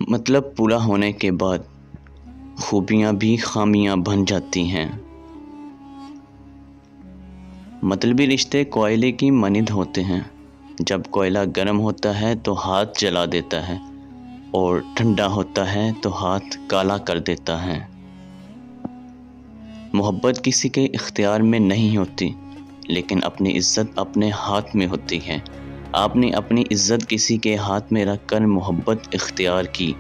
مطلب پورا ہونے کے بعد خوبیاں بھی خامیاں بن جاتی ہیں۔ مطلبی رشتے کوئلے کی مانند ہوتے ہیں۔ جب کوئلہ گرم ہوتا ہے تو ہاتھ جلا دیتا ہے اور ٹھنڈا ہوتا ہے تو ہاتھ کالا کر دیتا ہے۔ محبت کسی کے اختیار میں نہیں ہوتی، لیکن اپنی عزت اپنے ہاتھ میں ہوتی ہے۔ آپ نے اپنی عزت کسی کے ہاتھ میں رکھ کر محبت اختیار کی،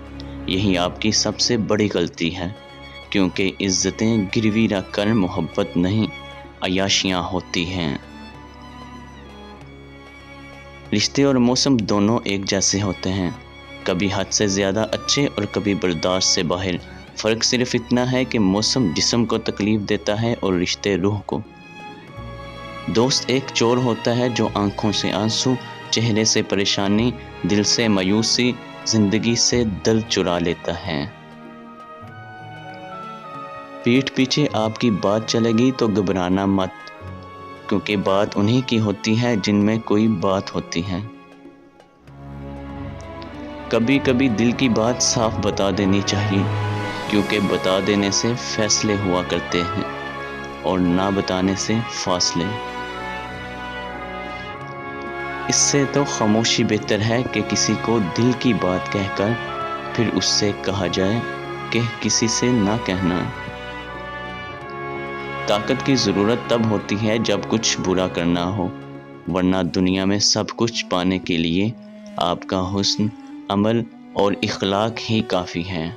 یہی آپ کی سب سے بڑی غلطی ہے، کیونکہ عزتیں گروی رکھ کر محبت نہیں، عیاشیاں ہوتی ہیں۔ رشتے اور موسم دونوں ایک جیسے ہوتے ہیں، کبھی حد سے زیادہ اچھے اور کبھی برداشت سے باہر۔ فرق صرف اتنا ہے کہ موسم جسم کو تکلیف دیتا ہے اور رشتے روح کو۔ دوست ایک چور ہوتا ہے جو آنکھوں سے آنسو، چہرے سے پریشانی، دل سے مایوسی، زندگی سے درد چرا لیتا ہے۔ پیٹھ پیچھے آپ کی بات چلے گی تو گھبرانا مت، کیونکہ بات انہی کی ہوتی ہے جن میں کوئی بات ہوتی ہے۔ کبھی کبھی دل کی بات صاف بتا دینی چاہیے، کیونکہ بتا دینے سے فیصلے ہوا کرتے ہیں اور نہ بتانے سے فاصلے۔ اس سے تو خاموشی بہتر ہے کہ کسی کو دل کی بات کہہ کر پھر اس سے کہا جائے کہ کسی سے نہ کہنا۔ طاقت کی ضرورت تب ہوتی ہے جب کچھ برا کرنا ہو، ورنہ دنیا میں سب کچھ پانے کے لیے آپ کا حسن، عمل اور اخلاق ہی کافی ہے۔